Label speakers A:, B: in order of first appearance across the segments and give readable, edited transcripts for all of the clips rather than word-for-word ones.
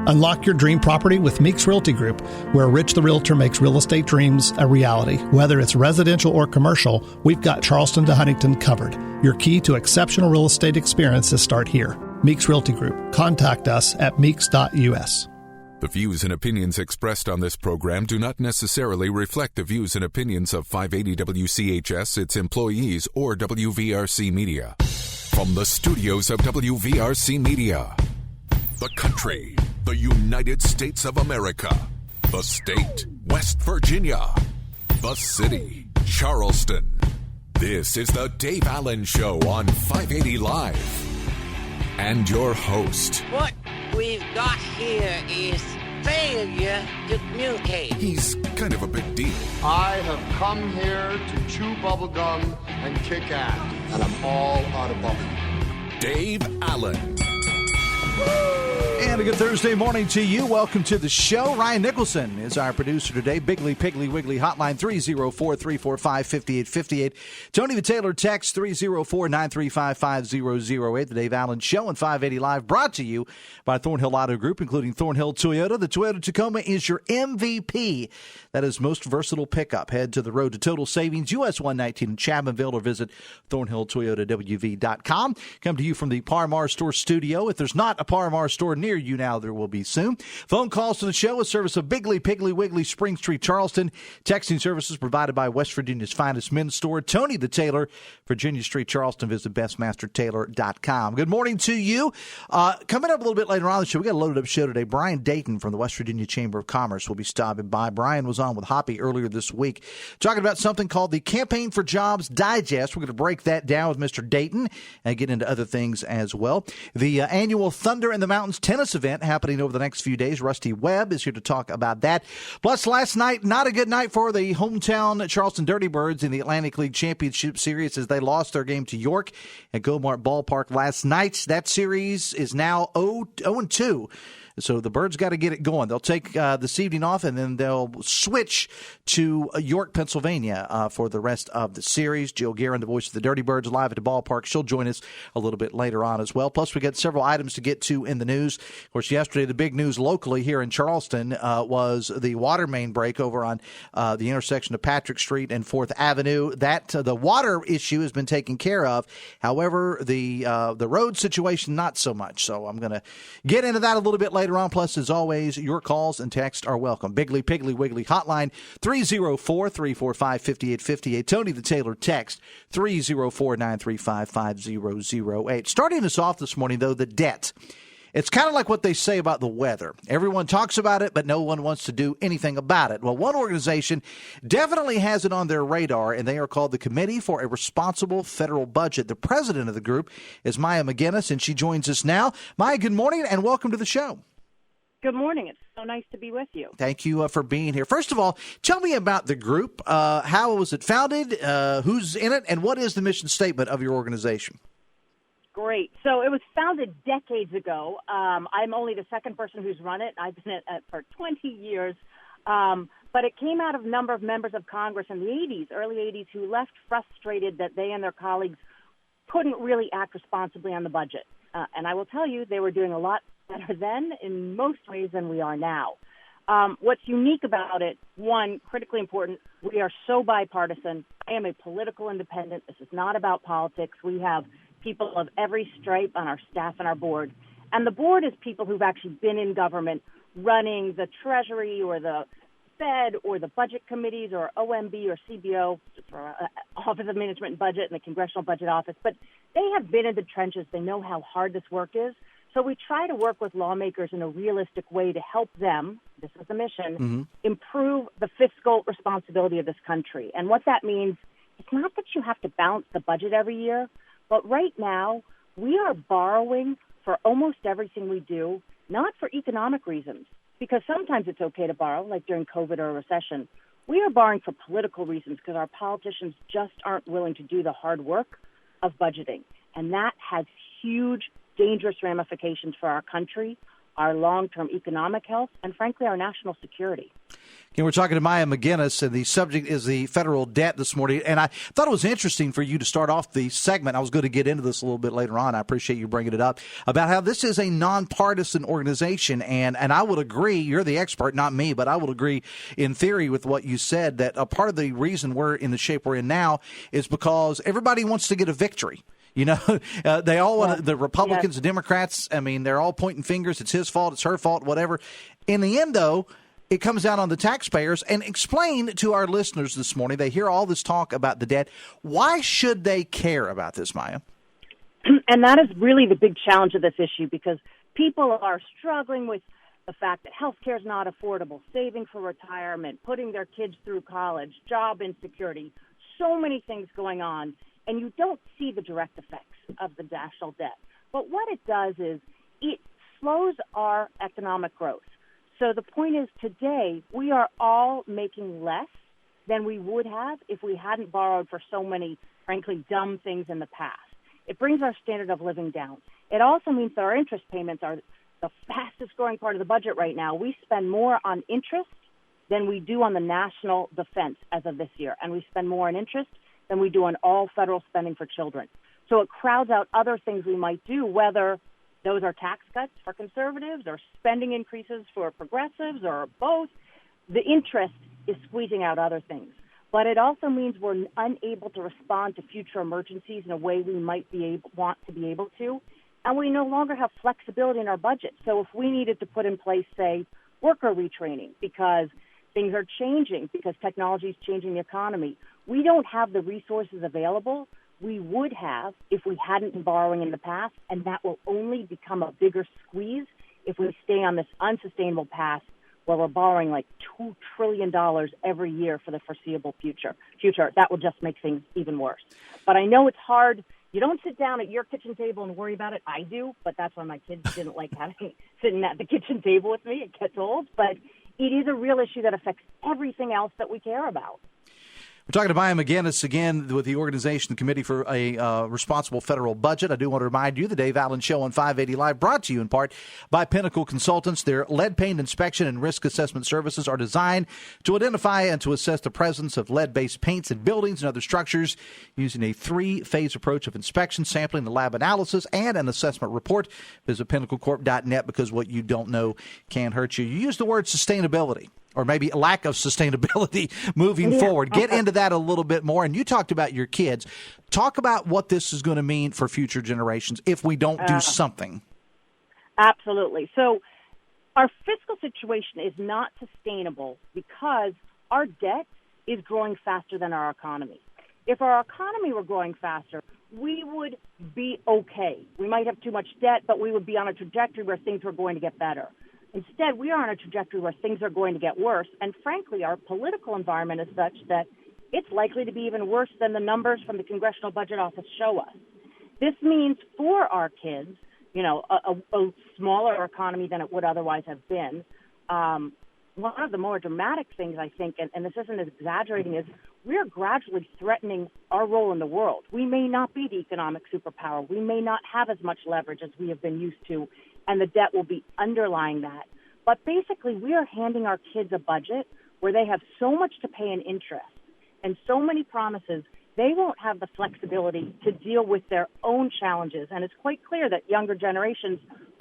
A: Unlock your dream property with Meeks Realty Group, where Rich the Realtor makes real estate dreams a reality. Whether it's residential or commercial, we've got Charleston to Huntington covered. Your key to exceptional real estate experiences start here. Meeks Realty Group. Contact us at meeks.us.
B: The views and opinions expressed on this program do not necessarily reflect the views and opinions of 580 WCHS, its employees, or WVRC Media. From the studios of WVRC Media, the country, the United States of America, the state, West Virginia, the city, Charleston. This is the Dave Allen Show on 580 Live. And your host.
C: What we've got here is failure to communicate.
B: He's kind of a big deal.
D: I have come here to chew bubblegum and kick ass, and I'm all out of bubblegum.
B: Dave Allen.
E: And a good Thursday morning to you. Welcome to the show. Ryan Nicholson is our producer today. Biggly, Piggly, Wiggly hotline 304-345-5858. Tony the Taylor text 304-935-5008. The Dave Allen Show on 580 Live, brought to you by Thornhill Auto Group, including Thornhill Toyota. The Toyota Tacoma is your MVP. That is most versatile pickup. Head to the road to total savings, US 119 in Chapmanville, or visit ThornhillToyotaWV.com. Come to you from the Par-Mar Store studio. If there's not a Par-Mar store near you now, there will be soon. Phone calls to the show, a service of Biggly, Piggly, Wiggly, Spring Street, Charleston. Texting services provided by West Virginia's finest men's store, Tony the Taylor, Virginia Street, Charleston. Visit BestMasterTailor.com. Good morning to you. Coming up a little bit later on the show, we got a loaded up show today. Brian Dayton from the West Virginia Chamber of Commerce will be stopping by. Brian was on with Hoppy earlier this week talking about something called the Campaign for Jobs Digest. We're going to break that down with Mr. Dayton and get into other things as well. The annual Thunder in the Mountains tennis event happening over the next few days. Rusty Webb is here to talk about that. Plus, last night, not a good night for the hometown Charleston Dirty Birds in the Atlantic League Championship Series as they lost their game to York at Gomart Ballpark last night. That series is now 0-2. So the Birds got to get it going. They'll take this evening off, and then they'll switch to York, Pennsylvania for the rest of the series. Jill Gearin, the voice of the Dirty Birds, live at the ballpark. She'll join us a little bit later on as well. Plus, we got several items to get to in the news. Of course, yesterday, the big news locally here in Charleston was the water main break over on the intersection of Patrick Street and 4th Avenue. That the water issue has been taken care of. However, the road situation, not so much. So I'm going to get into that a little bit later on. Plus, as always, your calls and texts are welcome. Biggly, Piggly, Wiggly hotline 304-345-5858. Tony the Taylor text 304-935-5008. Starting us off this morning, though, the debt. It's kind of like what they say about the weather. Everyone talks about it, but no one wants to do anything about it. Well, one organization definitely has it on their radar, and they are called the Committee for a Responsible Federal Budget. The president of the group is Maya MacGuineas, and she joins us now. Maya, good morning, and welcome to the show.
F: Good morning. It's so nice to be with you.
E: Thank you for being here. First of all, tell me about the group. How was it founded? Who's in it? And what is the mission statement of your organization?
F: Great. So it was founded decades ago. I'm only the second person who's run it. I've been at it for 20 years. But it came out of a number of members of Congress in the 80s, early 80s, who left frustrated that they and their colleagues couldn't really act responsibly on the budget. And I will tell you, they were doing a lot better then in most ways than we are now. What's unique about it, one, critically important, we are so bipartisan. I am a political independent. This is not about politics. We have people of every stripe on our staff and our board. And the board is people who've actually been in government running the Treasury or the Fed or the budget committees or OMB or CBO, Office of Management and Budget, and the Congressional Budget Office. But they have been in the trenches. They know how hard this work is. So we try to work with lawmakers in a realistic way to help them, this is the mission, improve the fiscal responsibility of this country. And what that means, it's not that you have to balance the budget every year, but right now we are borrowing for almost everything we do, not for economic reasons, because sometimes it's okay to borrow, like during COVID or a recession. We are borrowing for political reasons because our politicians just aren't willing to do the hard work of budgeting. And that has huge, dangerous ramifications for our country, our long-term economic health, and frankly, our national security.
E: Again, we're talking to Maya MacGuineas, and the subject is the federal debt this morning. And I thought it was interesting for you to start off the segment. I was going to get into this a little bit later on. I appreciate you bringing it up about how this is a nonpartisan organization. And I would agree, you're the expert, not me, but I would agree in theory with what you said, that a part of the reason we're in the shape we're in now is because everybody wants to get a victory. You know, they all want the Republicans, the Democrats. I mean, they're all pointing fingers. It's his fault. It's her fault, whatever. In the end, though, it comes down on the taxpayers. And explain to our listeners this morning, they hear all this talk about the debt. Why should they care about this, Maya?
F: And that is really the big challenge of this issue, because people are struggling with the fact that health care is not affordable, saving for retirement, putting their kids through college, job insecurity, so many things going on. And you don't see the direct effects of the national debt. But what it does is it slows our economic growth. So the point is, today we are all making less than we would have if we hadn't borrowed for so many, frankly, dumb things in the past. It brings our standard of living down. It also means that our interest payments are the fastest growing part of the budget right now. We spend more on interest than we do on the national defense as of this year. And we spend more on interest than we do on all federal spending for children. So it crowds out other things we might do, whether those are tax cuts for conservatives or spending increases for progressives or both. The interest is squeezing out other things. But it also means we're unable to respond to future emergencies in a way we might want to be able to. And we no longer have flexibility in our budget. So if we needed to put in place, say, worker retraining because things are changing, because technology is changing the economy, we don't have the resources available we would have if we hadn't been borrowing in the past, and that will only become a bigger squeeze if we stay on this unsustainable path where we're borrowing like $2 trillion every year for the foreseeable future. That will just make things even worse. But I know it's hard. You don't sit down at your kitchen table and worry about it. I do, but that's why my kids didn't like sitting at the kitchen table with me. It gets old, but it is a real issue that affects everything else that we care about.
E: We're talking to Maya MacGuineas again with the Organization Committee for a Responsible Federal Budget. I do want to remind you the Dave Allen Show on 580 Live, brought to you in part by Pinnacle Consultants. Their lead paint inspection and risk assessment services are designed to identify and to assess the presence of lead-based paints in buildings and other structures using a 3-phase approach of inspection, sampling, the lab analysis, and an assessment report. Visit pinnaclecorp.net, because what you don't know can hurt you. You use the word sustainability, or maybe a lack of sustainability moving forward. Get into that a little bit more. And you talked about your kids. Talk about what this is going to mean for future generations if we don't do something.
F: Absolutely. So our fiscal situation is not sustainable because our debt is growing faster than our economy. If our economy were growing faster, we would be okay. We might have too much debt, but we would be on a trajectory where things were going to get better. Instead, we are on a trajectory where things are going to get worse. And frankly, our political environment is such that it's likely to be even worse than the numbers from the Congressional Budget Office show us. This means for our kids, you know, a smaller economy than it would otherwise have been. One of the more dramatic things, I think, and this isn't as exaggerating, is we're gradually threatening our role in the world. We may not be the economic superpower. We may not have as much leverage as we have been used to, and the debt will be underlying that. But basically, we are handing our kids a budget where they have so much to pay in interest and so many promises, they won't have the flexibility to deal with their own challenges. And it's quite clear that younger generations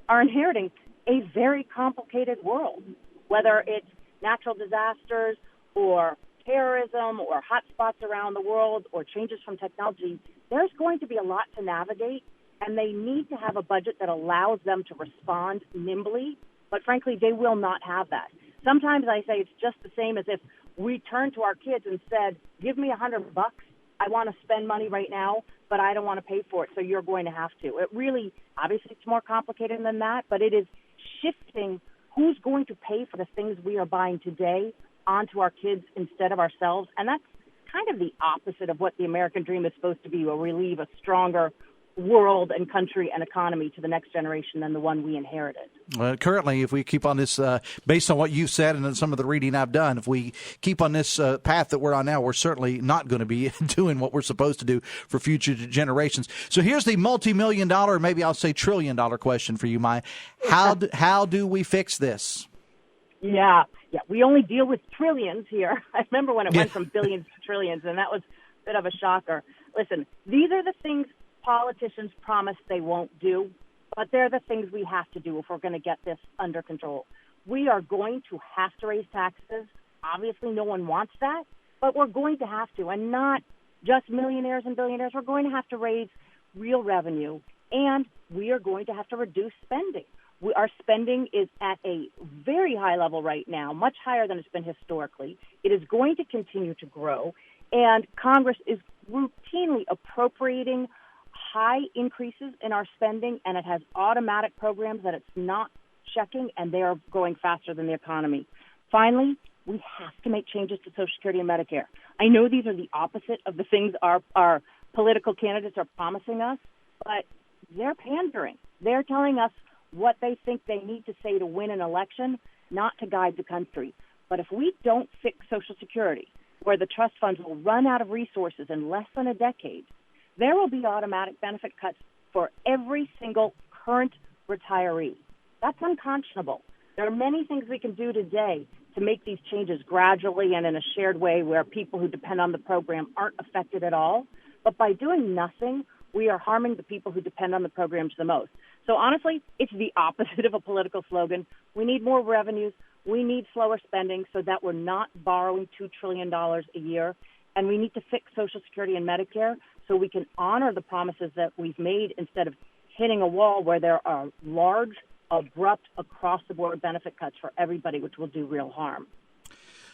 F: are inheriting a very complicated world, whether it's natural disasters or terrorism or hotspots around the world or changes from technology. There's going to be a lot to navigate, and they need to have a budget that allows them to respond nimbly. But frankly, they will not have that. Sometimes I say it's just the same as if we turned to our kids and said, give me $100. I want to spend money right now, but I don't want to pay for it, so you're going to have to. It really, obviously it's more complicated than that, but it is shifting who's going to pay for the things we are buying today onto our kids instead of ourselves. And that's kind of the opposite of what the American dream is supposed to be, where we leave a stronger world and country and economy to the next generation than the one we inherited.
E: Currently, if we keep on this, based on what you've said and some of the reading I've done, if we keep on this path that we're on now, we're certainly not going to be doing what we're supposed to do for future generations. So here's the multi-million-dollar, maybe I'll say trillion-dollar question for you, Maya. How do we fix this?
F: Yeah. We only deal with trillions here. I remember when it went from billions to trillions, and that was a bit of a shocker. Listen, these are the things politicians promise they won't do, but they're the things we have to do if we're going to get this under control. We are going to have to raise taxes. Obviously, no one wants that, but we're going to have to, and not just millionaires and billionaires. We're going to have to raise real revenue, and we are going to have to reduce spending. Our spending is at a very high level right now, much higher than it's been historically. It is going to continue to grow, and Congress is routinely appropriating high increases in our spending, and it has automatic programs that it's not checking, and they are growing faster than the economy. Finally, we have to make changes to Social Security and Medicare. I know these are the opposite of the things our political candidates are promising us, but they're pandering. They're telling us what they think they need to say to win an election, not to guide the country. But if we don't fix Social Security, where the trust funds will run out of resources in less than a decade, there will be automatic benefit cuts for every single current retiree. That's unconscionable. There are many things we can do today to make these changes gradually and in a shared way where people who depend on the program aren't affected at all. But by doing nothing, we are harming the people who depend on the programs the most. So honestly, it's the opposite of a political slogan. We need more revenues. We need slower spending so that we're not borrowing $2 trillion a year. And we need to fix Social Security and Medicare so we can honor the promises that we've made instead of hitting a wall where there are large, abrupt, across-the-board benefit cuts for everybody, which will do real harm.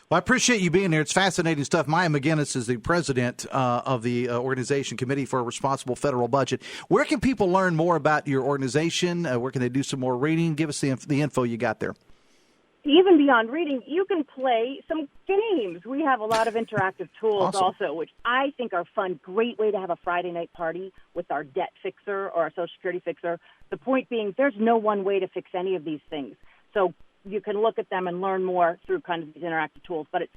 E: Well, I appreciate you being here. It's fascinating stuff. Maya MacGuineas is the president of the organization Committee for a Responsible Federal Budget. Where can people learn more about your organization? Where can they do some more reading? Give us the info you got there.
F: Even beyond reading, you can play some games. We have a lot of interactive tools also, which I think are fun. Great way to have a Friday night party with our debt fixer or our Social Security fixer. The point being, there's no one way to fix any of these things. So you can look at them and learn more through kind of these interactive tools. But it's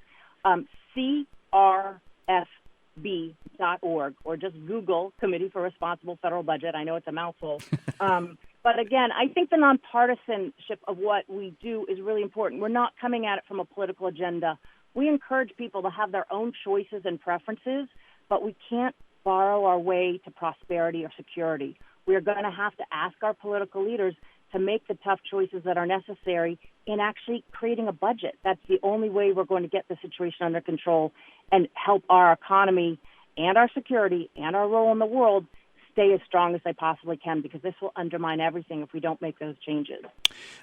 F: crfb.org, or just Google Committee for Responsible Federal Budget. I know it's a mouthful. But again, I think the nonpartisanship of what we do is really important. We're not coming at it from a political agenda. We encourage people to have their own choices and preferences, but we can't borrow our way to prosperity or security. We are going to have to ask our political leaders to make the tough choices that are necessary in actually creating a budget. That's the only way we're going to get the situation under control and help our economy and our security and our role in the world stay as strong as they possibly can, because this will undermine everything if we don't make those changes.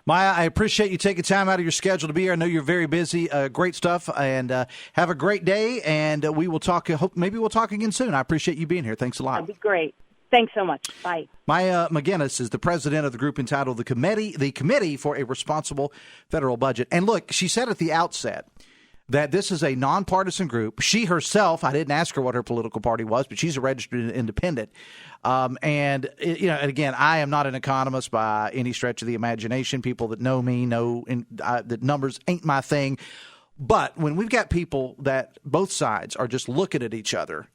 E: Maya, I appreciate you taking time out of your schedule to be here. I know you're very busy. Great stuff, and have a great day, and we will talk. Maybe we'll talk again soon. I appreciate you being here. Thanks a lot.
F: That'd be great. Thanks so much. Bye.
E: Maya MacGuineas is the president of the group entitled the Committee for a Responsible Federal Budget. And look, she said at the outset that this is a nonpartisan group. She herself, I didn't ask her what her political party was, but she's a registered independent. And again, I am not an economist by any stretch of the imagination. People that know me know that numbers ain't my thing. But when we've got people that both sides are just looking at each other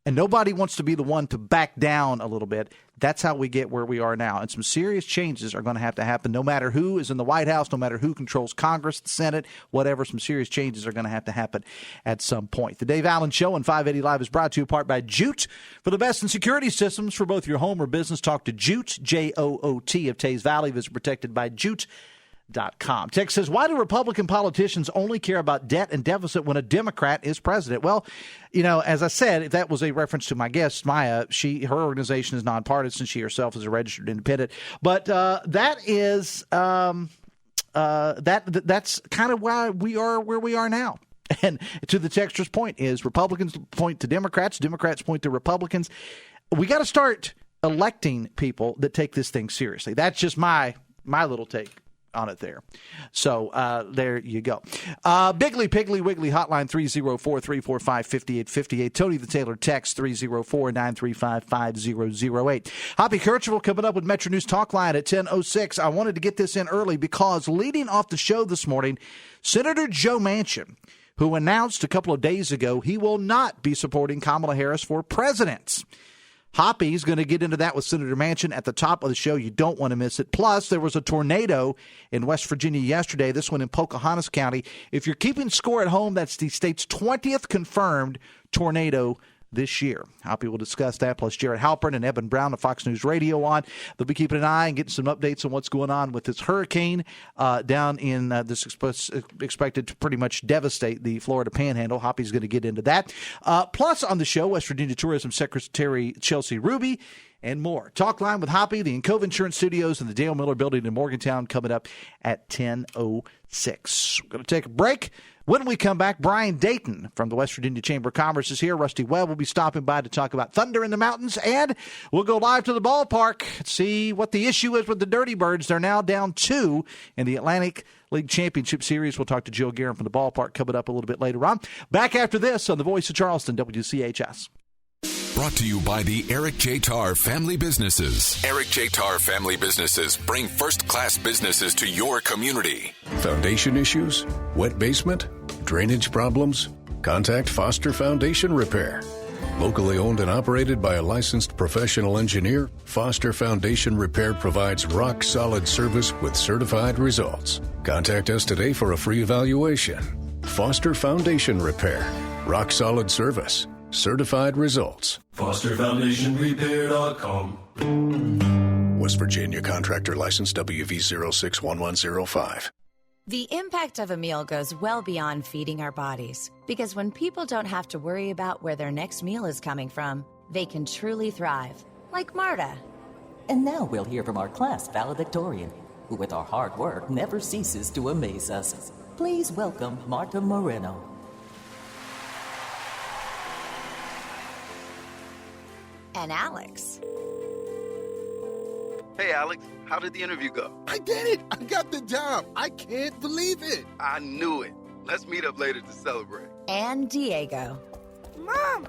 E: and nobody wants to be the one to back down a little bit, that's how we get where we are now. And some serious changes are going to have to happen no matter who is in the White House, no matter who controls Congress, the Senate, whatever. Some serious changes are going to have to happen at some point. The Dave Allen Show on 580 Live is brought to you in part by Jute. For the best in security systems for both your home or business, talk to Jute, J-O-O-T, of Tays Valley. Visit protectedbyjute.com. Text says, why do Republican politicians only care about debt and deficit when a Democrat is president? Well, as I said, if that was a reference to my guest, Maya, her organization is nonpartisan. She herself is a registered independent. But that is that's kind of why we are where we are now. And to the texter's point is Republicans point to Democrats, Democrats point to Republicans. We got to start electing people that take this thing seriously. That's just my little take on it there. So there you go. Biggly Piggly Wiggly hotline 304-345-5858. Tony the Taylor text 304-935-5008. Hoppy Kercheval coming up with Metro News Talk Line at 10:06. I wanted to get this in early because leading off the show this morning, Senator Joe Manchin, who announced a couple of days ago he will not be supporting Kamala Harris for president. Hoppy's going to get into that with Senator Manchin at the top of the show. You don't want to miss it. Plus, there was a tornado in West Virginia yesterday, this one in Pocahontas County. If you're keeping score at home, that's the state's 20th confirmed tornado this year. Hoppy will discuss that, plus Jared Halpern and Evan Brown of Fox News Radio on. They'll be keeping an eye and getting some updates on what's going on with this hurricane down in this expected to pretty much devastate the Florida Panhandle. Hoppy's going to get into that. Plus on the show, West Virginia Tourism Secretary Chelsea Ruby and more. Talk Line with Hoppy, the Encove Insurance Studios in the Dale Miller Building in Morgantown, coming up at 10:06. We're going to take a break. When we come back, Brian Dayton from the West Virginia Chamber of Commerce is here. Rusty Webb will be stopping by to talk about thunder in the mountains, and we'll go live to the ballpark, see what the issue is with the Dirty Birds. They're now down 2 in the Atlantic League Championship Series. We'll talk to Joe Gearin from the ballpark coming up a little bit later on. Back after this on the Voice of Charleston, WCHS.
B: Brought to you by the Eric J. Tarr Family Businesses. Eric J. Tarr Family Businesses bring first-class businesses to your community.
G: Foundation issues? Wet basement? Drainage problems? Contact Foster Foundation Repair. Locally owned and operated by a licensed professional engineer, Foster Foundation Repair provides rock-solid service with certified results. Contact us today for a free evaluation. Foster Foundation Repair. Rock-solid service. Certified results. FosterFoundationRepair.com. West Virginia Contractor License WV061105.
H: The impact of a meal goes well beyond feeding our bodies. Because when people don't have to worry about where their next meal is coming from, they can truly thrive. Like Marta.
I: And now we'll hear from our class valedictorian, who with our hard work never ceases to amaze us. Please welcome Marta Moreno.
H: And Alex.
J: Hey, Alex, how did the interview go?
K: I did it! I got the job! I can't believe it!
J: I knew it. Let's meet up later to celebrate.
H: And Diego.
L: Mom!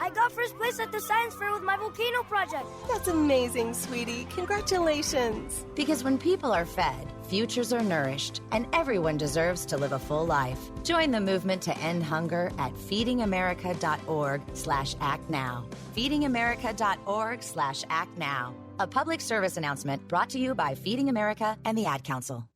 L: I got first place at the science fair with my volcano project.
M: That's amazing, sweetie. Congratulations.
H: Because when people are fed, futures are nourished, and everyone deserves to live a full life. Join the movement to end hunger at feedingamerica.org/actnow. feedingamerica.org/actnow. A public service announcement brought to you by Feeding America and the Ad Council.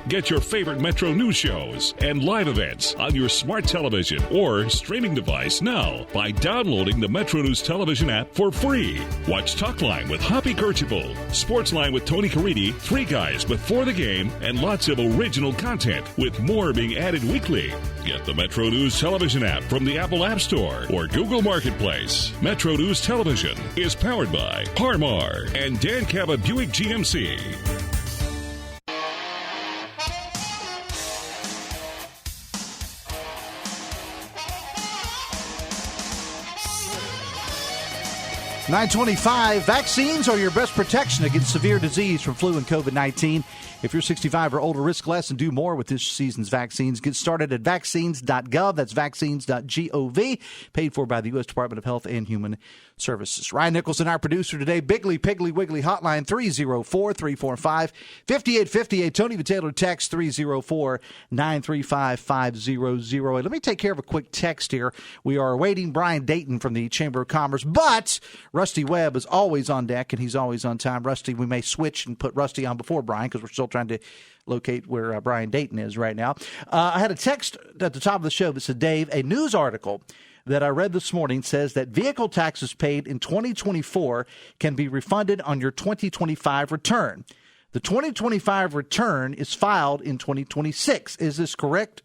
N: Get your favorite Metro News shows and live events on your smart television or streaming device now by downloading the Metro News television app for free. Watch Talk Line with Hoppy Kercheval, Sports Line with Tony Caridi, Three Guys Before the Game, and lots of original content with more being added weekly. Get the Metro News television app from the Apple App Store or Google Marketplace. Metro News Television is powered by Parmar and Dan Cabot Buick GMC.
E: .925, vaccines are your best protection against severe disease from flu and COVID-19. If you're 65 or older, risk less and do more with this season's vaccines. Get started at vaccines.gov. That's vaccines.gov. Paid for by the U.S. Department of Health and Human Services. Ryan Nicholson, our producer today. Bigly, Piggly, Wiggly hotline 304-345-5858. Tony Vitaylor text 304-935-5008. Let me take care of a quick text here. We are awaiting Brian Dayton from the Chamber of Commerce, but Rusty Webb is always on deck, and he's always on time. Rusty, we may switch and put Rusty on before Brian because we're still trying to locate where Brian Dayton is right now. I had a text at the top of the show that said, Dave, a news article that I read this morning says that vehicle taxes paid in 2024 can be refunded on your 2025 return. The 2025 return is filed in 2026. Is this correct,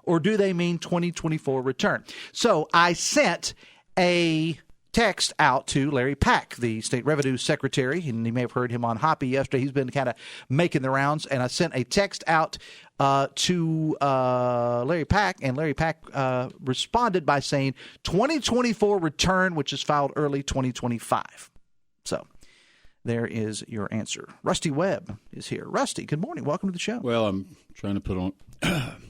E: or do they mean 2024 return? So I sent a text out to Larry Pack, the state revenue secretary, and you may have heard him on Hoppy yesterday. He's been kind of making the rounds, and I sent a text out to Larry Pack, and Larry Pack responded by saying 2024 return, which is filed early 2025. So there is your answer. Rusty Webb is here. Rusty, good morning. Welcome to the show.
O: Well, I'm trying to put on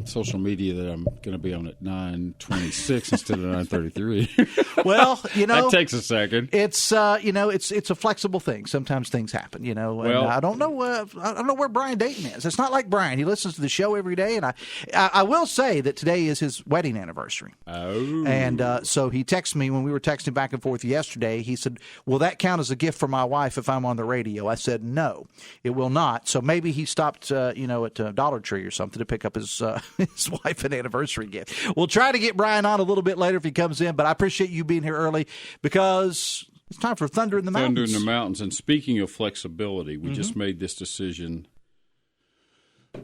O: social media that I'm going to be on at 9:26 instead of 9:33.
E: Well,
O: that takes a second.
E: It's it's a flexible thing. Sometimes things happen, and I don't know where Brian Dayton is. It's not like Brian. He listens to the show every day, and I will say that today is his wedding anniversary.
O: Oh.
E: And so he texted me when we were texting back and forth yesterday. He said, "Will that count as a gift for my wife if I'm on the radio?" I said, "No, it will not." So maybe he stopped, at Dollar Tree or something to pick up his wife an anniversary gift. We'll try to get Brian on a little bit later if he comes in, but I appreciate you being here early because it's time for Thunder in the Mountains.
O: Thunder in the Mountains. And speaking of flexibility, we just made this decision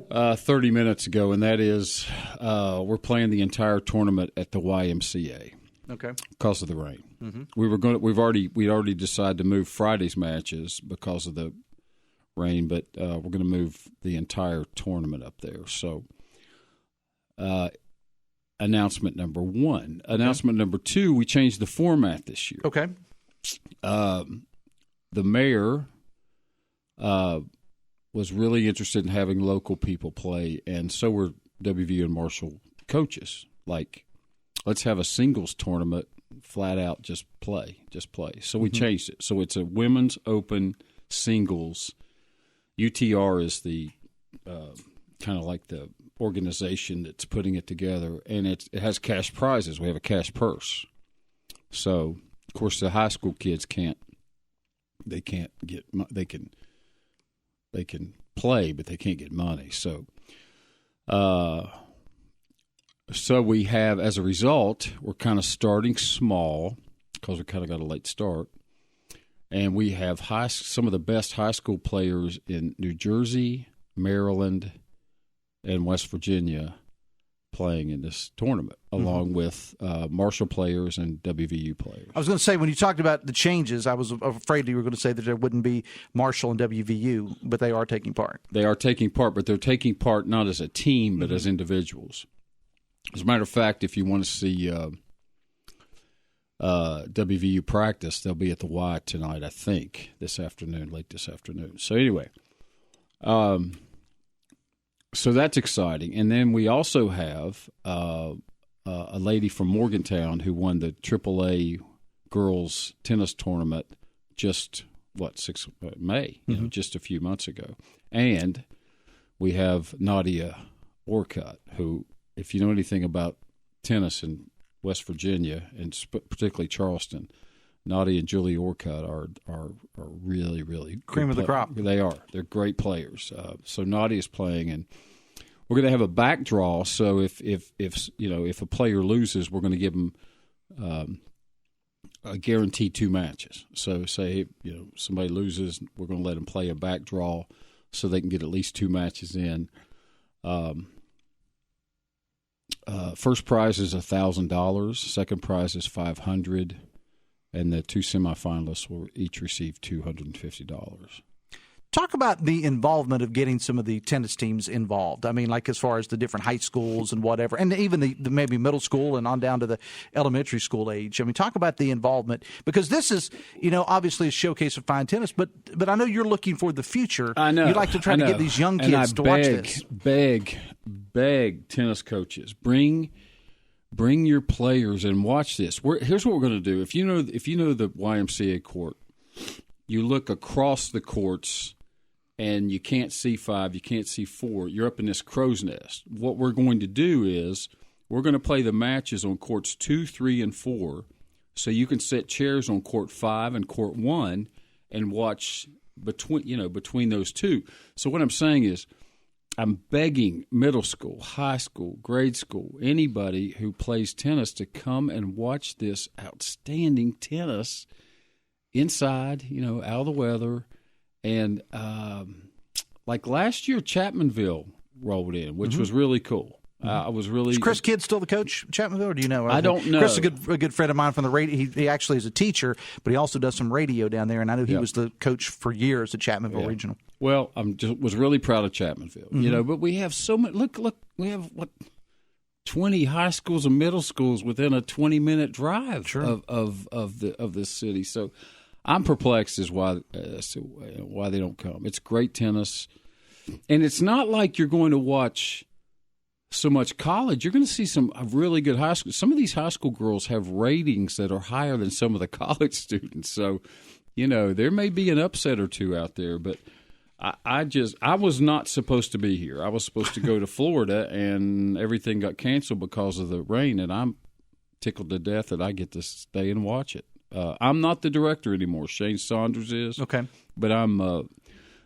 O: 30 minutes ago, and that is we're playing the entire tournament at the YMCA.
E: Okay.
O: Because of the rain.
E: Mm-hmm.
O: We'd already decided to move Friday's matches because of the rain, but we're going to move the entire tournament up there. So announcement number one. Announcement number two, we changed the format this year.
E: Okay.
O: The mayor was really interested in having local people play, and so were WVU and Marshall coaches. Like, let's have a singles tournament, flat out, just play. So we changed it. So it's a women's open singles. UTR is the kind of like the organization that's putting it together, and it has cash prizes. We have a cash purse. So, of course, the high school kids can't get they can play, but they can't get money. So, so we have, as a result, we're kind of starting small because we kind of got a late start, and we have some of the best high school players in New Jersey, Maryland, and West Virginia playing in this tournament, along with Marshall players and WVU players.
E: I was going to say, when you talked about the changes, I was afraid you were going to say that there wouldn't be Marshall and WVU, but they are taking part.
O: They are taking part, but they're taking part not as a team, but as individuals. As a matter of fact, if you want to see WVU practice, they'll be at the Y tonight, I think, late this afternoon. So anyway, so that's exciting. And then we also have a lady from Morgantown who won the AAA girls tennis tournament just, May, just a few months ago. And we have Nadia Orcutt, who, if you know anything about tennis in West Virginia, and particularly Charleston, Nadia and Julie Orcutt are really, really
E: cream of the crop.
O: They are. They're great players. So Nadia's playing, and we're going to have a back draw. So if a player loses, we're going to give them a guaranteed 2 matches. So say somebody loses, we're going to let them play a back draw so they can get at least 2 matches in. First prize is $1,000. Second prize is $500, and the 2 semifinalists will each receive $250.
E: Talk about the involvement of getting some of the tennis teams involved. I mean, like as far as the different high schools and whatever, and even the maybe middle school and on down to the elementary school age. I mean, talk about the involvement, because this is, obviously a showcase of fine tennis, but I know you're looking for the future.
O: I know.
E: You'd like to try to get these young kids to watch this.
O: Beg tennis coaches, bring your players and watch this. Here's what we're going to do. If you know the YMCA court, you look across the courts and you can't see 5, you can't see 4. You're up in this crow's nest. What we're going to do is we're going to play the matches on courts 2, 3, and 4, so you can set chairs on court 5 and court 1 and watch between those two. So what I'm saying is, I'm begging middle school, high school, grade school, anybody who plays tennis to come and watch this outstanding tennis inside, out of the weather. And like last year, Chapmanville rolled in, which was really cool. I was really.
E: Is Chris Kidd still the coach at Chapmanville, or do you know?
O: I don't know.
E: Chris is a good friend of mine from the radio. He actually is a teacher, but he also does some radio down there, and I know he was the coach for years at Chapmanville Regional. Well,
O: was really proud of Chapmanville, but we have so much. Look, we have 20 high schools and middle schools within a 20-minute drive of this city. So I'm perplexed as why they don't come. It's great tennis. And it's not like you're going to watch so much college. You're going to see some really good high school. Some of these high school girls have ratings that are higher than some of the college students. So, there may be an upset or two out there, but I was not supposed to be here. I was supposed to go to Florida, and everything got canceled because of the rain, and I'm tickled to death that I get to stay and watch it. I'm not the director anymore. Shane Saunders is.
E: Okay.
O: But I'm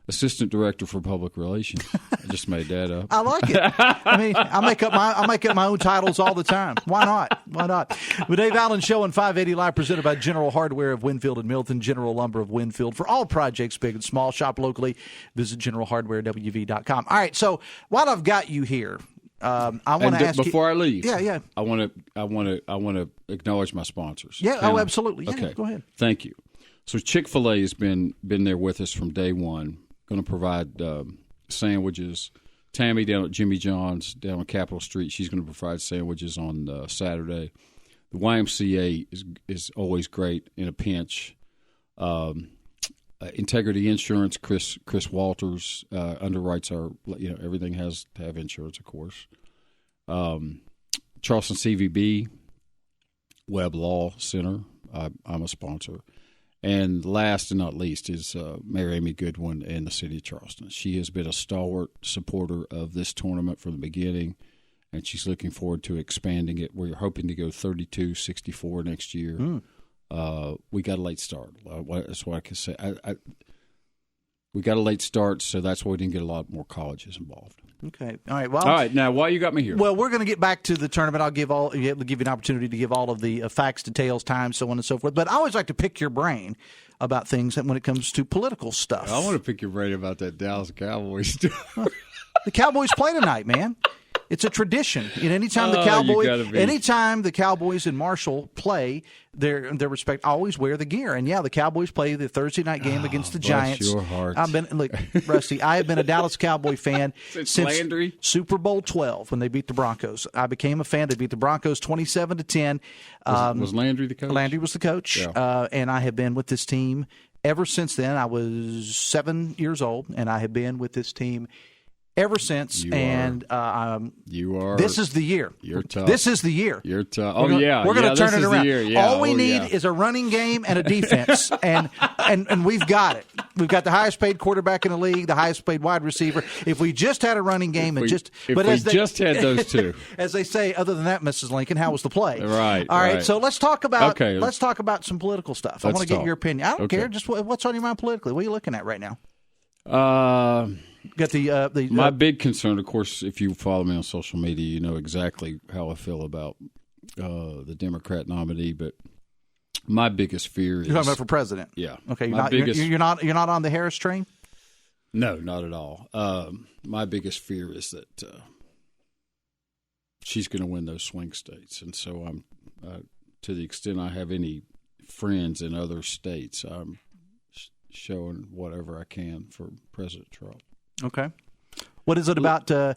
O: assistant director for public relations. I just made that up.
E: I like it. I mean, I make up my own titles all the time. Why not? The Dave Allen Show on 580 Live, presented by General Hardware of Winfield and Milton, General Lumber of Winfield. For all projects, big and small, shop locally. Visit generalhardwarewv.com. All right, so while I've got you here, I want to ask you
O: before I leave.
E: Yeah.
O: I want to acknowledge my sponsors.
E: Yeah. Absolutely. Yeah,
O: okay.
E: Go ahead.
O: Thank you. So Chick-fil-A has been there with us from day one. Going to provide sandwiches. Tammy down at Jimmy John's down on Capitol Street, she's going to provide sandwiches on Saturday. The YMCA is always great in a pinch. Integrity Insurance, Chris Walters underwrites our. Everything has to have insurance, of course. Charleston CVB, Webb Law Center. I'm a sponsor. And last and not least is Mayor Amy Goodwin and the city of Charleston. She has been a stalwart supporter of this tournament from the beginning, and she's looking forward to expanding it. We're hoping to go 32-64 next year. We got a late start. That's what I can say. We got a late start, so that's why we didn't get a lot more colleges involved.
E: Okay. All right. Well.
O: All right. Now, why you got me here?
E: Well, we're going to get back to the tournament. I'll give you an opportunity to give all of the facts, details, times, so on and so forth. But I always like to pick your brain about things when it comes to political stuff.
O: I want to pick your brain about that Dallas Cowboys stuff.
E: The Cowboys play tonight, man. It's a tradition. And anytime the Cowboys and Marshall play their respect, always wear the gear. And the Cowboys play the Thursday night game against the Giants.
O: Your heart.
E: Rusty, I have been a Dallas Cowboy fan
O: since Landry?
E: Super Bowl 12 when they beat the Broncos. I became a fan. They beat the Broncos 27-10.
O: Was Landry the coach?
E: Landry was the coach.
O: Yeah.
E: And I have been with this team ever since then. I was 7 years old, and I have been with this team ever since.
O: You are.
E: This is the year.
O: You're tough.
E: This is the year.
O: You're tough.
E: We're going to turn it around.
O: Yeah.
E: All we need is a running game and a defense, and we've got it. We've got the highest paid quarterback in the league, the highest paid wide receiver. If we just had a running game
O: had those two,
E: as they say. Other than that, Mrs. Lincoln, how was the play?
O: Right.
E: All right. So let's talk about some political stuff. I want to get your opinion. I don't care. Just what's on your mind politically. What are you looking at right now? Got
O: my big concern, of course, if you follow me on social media, you know exactly how I feel about the Democrat nominee. But my biggest fear is
E: you're talking about for president.
O: Yeah.
E: Okay. You're not on the Harris train.
O: No, not at all. My biggest fear is that she's going to win those swing states, and so I'm to the extent I have any friends in other states, I'm showing whatever I can for President Trump.
E: Okay. What is it about? Did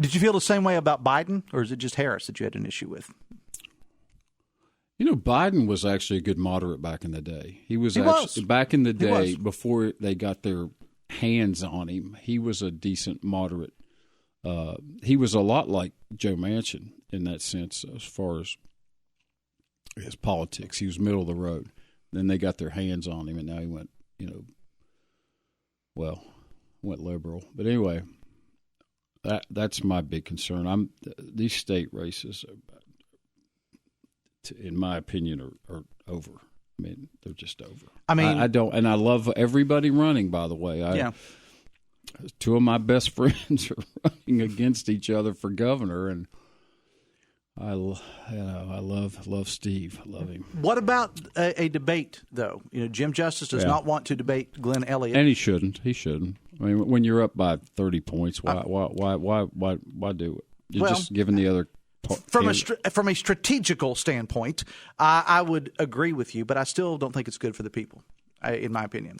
E: you feel the same way about Biden, or is it just Harris that you had an issue with?
O: Biden was actually a good moderate back in the day. He was back in the day before they got their hands on him. He was a decent moderate. He was a lot like Joe Manchin in that sense, as far as his politics. He was middle of the road. Then they got their hands on him, and now he went, went liberal. But anyway, that's my big concern. These state races, in my opinion, are over. I mean, they're just over. I mean, I don't, and I love everybody running. By the way, two of my best friends are running against each other for governor, and I love Steve. I love him.
E: What about a debate, though? Jim Justice does not want to debate Glenn Elliott,
O: and he shouldn't. I mean, when you're up by 30 points, why do it? You're just giving the other.
E: From a strategical standpoint, I would agree with you, but I still don't think it's good for the people, in my opinion.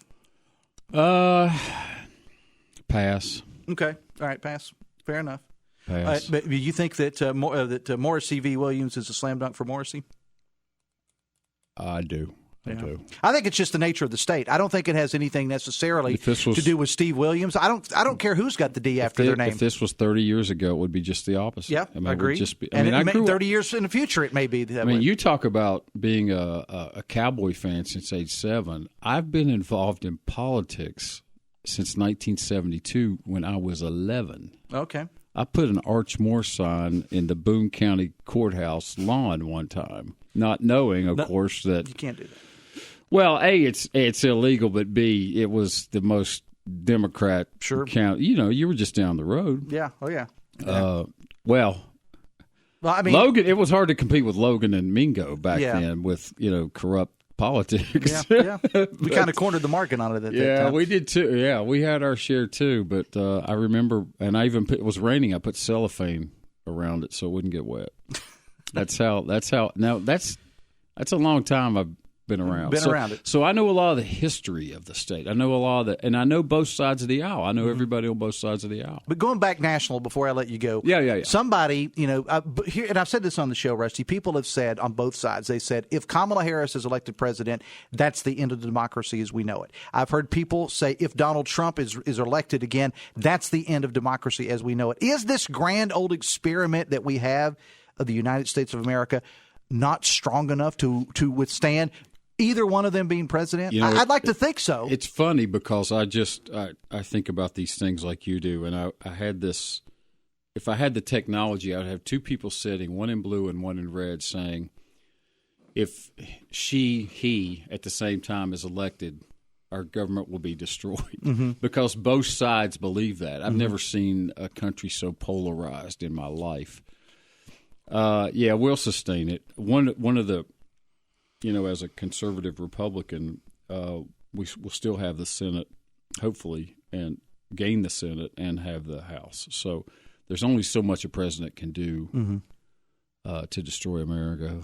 O: Pass.
E: Okay. All right. Pass. Fair enough.
O: Pass.
E: But you think that Morrissey v. Williams is a slam dunk for Morrissey?
O: I do. I do.
E: I think it's just the nature of the state. I don't think it has anything necessarily to do with Steve Williams. I don't care who's got the D after their name.
O: If this was 30 years ago, it would be just the opposite.
E: Yeah,
O: I mean,
E: I agree.
O: I grew
E: 30 years in the future, it may be that way.
O: you talk about being a Cowboy fan since age 7. I've been involved in politics since 1972 when I was 11.
E: Okay.
O: I put an Arch Moore sign in the Boone County Courthouse lawn one time, not knowing, of course, that
E: you can't do that.
O: Well, A, it's illegal, but B, it was the most Democrat county. You were just down the road.
E: Yeah. Oh, yeah.
O: Well, I mean, Logan. It was hard to compete with Logan and Mingo back then with corrupt politics.
E: Yeah. We kind of cornered the market on it at that time.
O: We did too. Yeah, we had our share too. But I remember, and I even it was raining. I put cellophane around it so it wouldn't get wet. That's how. Now that's a long time I've been around.
E: Around it.
O: So I know a lot of the history of the state. I know a lot of and I know both sides of the aisle. I know everybody on both sides of the aisle.
E: But going back national before I let you go.
O: Yeah.
E: Somebody, here, and I've said this on the show, Rusty, people have said on both sides, they said, if Kamala Harris is elected president, that's the end of the democracy as we know it. I've heard people say if Donald Trump is elected again, that's the end of democracy as we know it. Is this grand old experiment that we have of the United States of America not strong enough to withstand either one of them being president? I'd like to think so.
O: It's funny because I think about these things like you do, and I had this. If I had the technology, I'd have two people sitting, one in blue and one in red, saying, if he at the same time is elected, our government will be destroyed. Because both sides believe that. I've never seen a country so polarized in my life. We'll sustain it. One of the, as a conservative Republican, we'll still have the Senate, hopefully, and gain the Senate and have the House. So there's only so much a president can do to destroy America.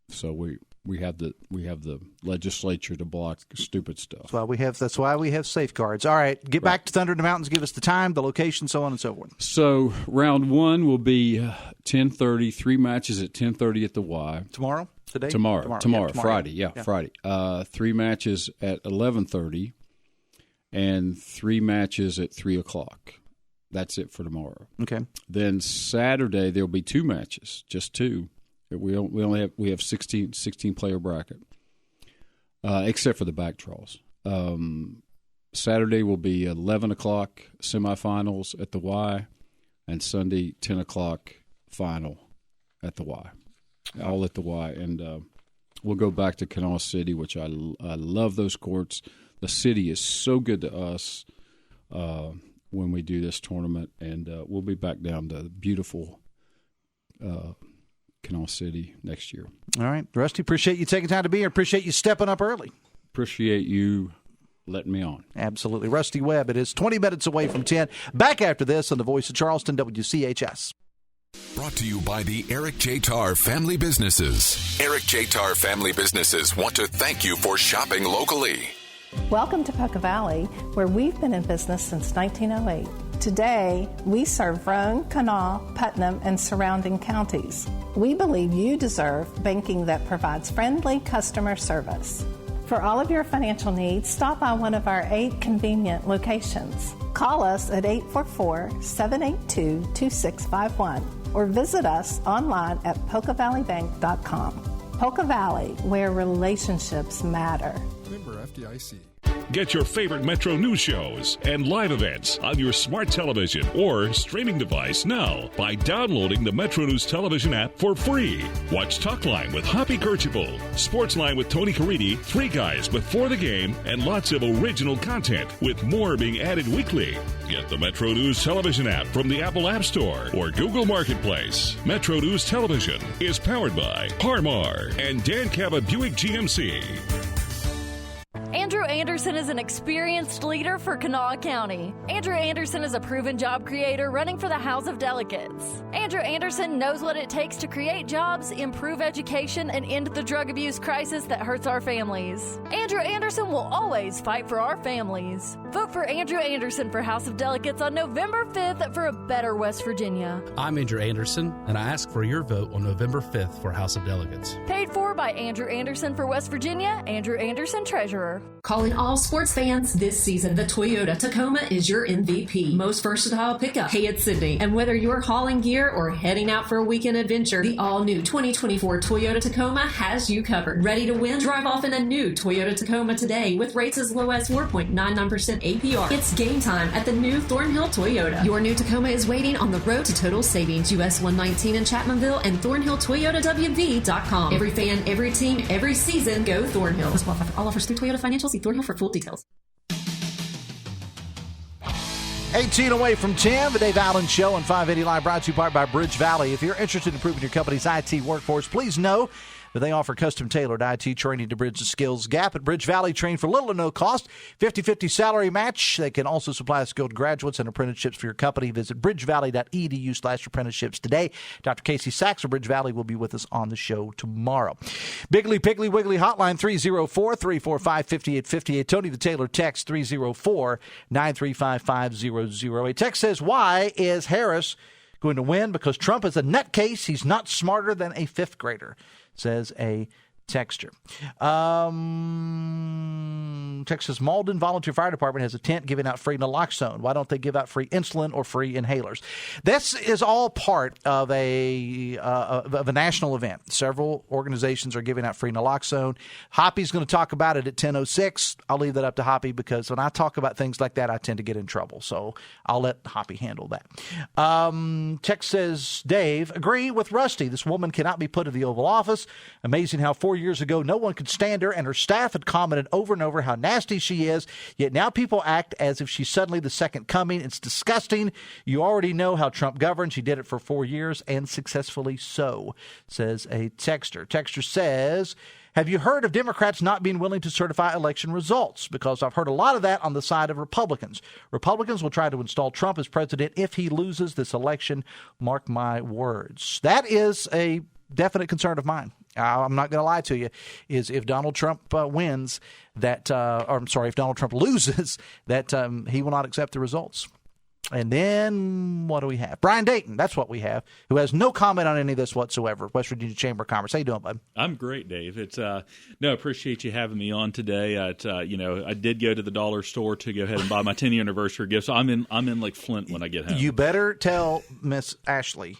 O: So we have the legislature to block stupid stuff.
E: That's why we have safeguards. All right, get back to Thunder in the Mountains. Give us the time, the location, so on and so forth.
O: So round 1 will be 10:30. 3 matches at 10:30 at the Y.
E: Tomorrow.
O: Friday. Yeah, Friday. 3 matches at 11:30, and 3 matches at 3:00. That's it for tomorrow.
E: Okay.
O: Then Saturday there'll be 2 matches, just 2. We have 16 player bracket, except for the back draws. Saturday will be 11:00 semifinals at the Y, and Sunday 10:00 final at the Y. All at the Y, and we'll go back to Kanawha City, which I love those courts. The city is so good to us when we do this tournament, and we'll be back down to beautiful Kanawha City next year.
E: All right. Rusty, appreciate you taking time to be here. Appreciate you stepping up early.
O: Appreciate you letting me on.
E: Absolutely. Rusty Webb, it is 20 minutes away from 10. Back after this on the Voice of Charleston, WCHS.
B: Brought to you by the Eric J. Tarr Family Businesses. Eric J. Tarr Family Businesses want to thank you for shopping locally.
P: Welcome to Poca Valley, where we've been in business since 1908. Today, we serve Roane, Kanawha, Putnam, and surrounding counties. We believe you deserve banking that provides friendly customer service. For all of your financial needs, stop by one of our 8 convenient locations. Call us at 844-782-2651 or visit us online at PocaValleyBank.com. Poca Valley, where relationships matter.
Q: Member FDIC.
N: Get your favorite Metro News shows and live events on your smart television or streaming device now by downloading the Metro News television app for free. Watch Talkline with Hoppy Kercheval, Sportsline with Tony Caridi, Three Guys Before the Game, and lots of original content with more being added weekly. Get the Metro News television app from the Apple App Store or Google Marketplace. Metro News Television is powered by Parmar and Dan Cava Buick GMC.
R: Andrew,
Q: Andrew Anderson is an experienced leader for Kanawha County. Andrew Anderson is a proven job creator running for the House of Delegates. Andrew Anderson knows what it takes to create jobs, improve education, and end the drug abuse crisis that hurts our families. Andrew Anderson will always fight for our families. Vote for Andrew Anderson for House of Delegates on November 5th for a better West Virginia.
R: I'm Andrew Anderson, and I ask for your vote on November 5th for House of Delegates.
Q: Paid for by Andrew Anderson for West Virginia, Andrew Anderson, Treasurer.
S: Calling all sports fans this season, the Toyota Tacoma is your MVP. Most versatile pickup. Hey, it's Sydney. And whether you're hauling gear or heading out for a weekend adventure, the all-new 2024 Toyota Tacoma has you covered. Ready to win? Drive off in a new Toyota Tacoma today with rates as low as 4.99% APR. It's game time at the new Thornhill Toyota. Your new Tacoma is waiting on the road to total savings. US 119 in Chapmanville and ThornhillToyotaWV.com. Every fan, every team, every season, go Thornhill. This qualifies for all offers through Toyota Financial. See Thornhill for full details.
E: 18 away from 10, the Dave Allen Show on 580 Live, brought to you by Bridge Valley. If you're interested in improving your company's IT workforce, please know that they offer custom-tailored IT training to bridge the skills gap. At Bridge Valley, train for little or no cost, 50-50 salary match. They can also supply skilled graduates and apprenticeships for your company. Visit bridgevalley.edu/apprenticeships today. Dr. Casey Sachs of Bridge Valley will be with us on the show tomorrow. Biggly, Piggly, Wiggly hotline 304-345-5858. Tony the Taylor text 304-935-5008. Text says, why is Harris going to win? Because Trump is a nutcase. He's not smarter than a fifth grader, says a texter. Texas Malden Volunteer Fire Department has a tent giving out free naloxone. Why don't they give out free insulin or free inhalers? This is all part of a national event. Several organizations are giving out free naloxone. Hoppy's going to talk about it at 10:06. I'll leave that up to Hoppy because when I talk about things like that, I tend to get in trouble. So I'll let Hoppy handle that. Text says, Dave, agree with Rusty. This woman cannot be put in the Oval Office. Amazing how 4 years ago no one could stand her, and her staff had commented over and over how nasty she is, yet now people act as if she's suddenly the second coming. It's disgusting. You already know how Trump governs. He did it for 4 years, and successfully so, says a texter. Texter says, have you heard of Democrats not being willing to certify election results? Because I've heard a lot of that on the side of Republicans. Republicans will try to install Trump as president if he loses this election. Mark my words. That is a definite concern of mine. I'm not going to lie to you, is if Donald Trump wins, if Donald Trump loses, that he will not accept the results. And then what do we have? Brian Dayton, that's what we have, who has no comment on any of this whatsoever. West Virginia Chamber of Commerce. How you doing, bud?
T: I'm great, Dave. It's appreciate you having me on today. I did go to the dollar store to go ahead and buy my 10th anniversary gift, so I'm in like Flint when I get home.
E: You better tell Miss Ashley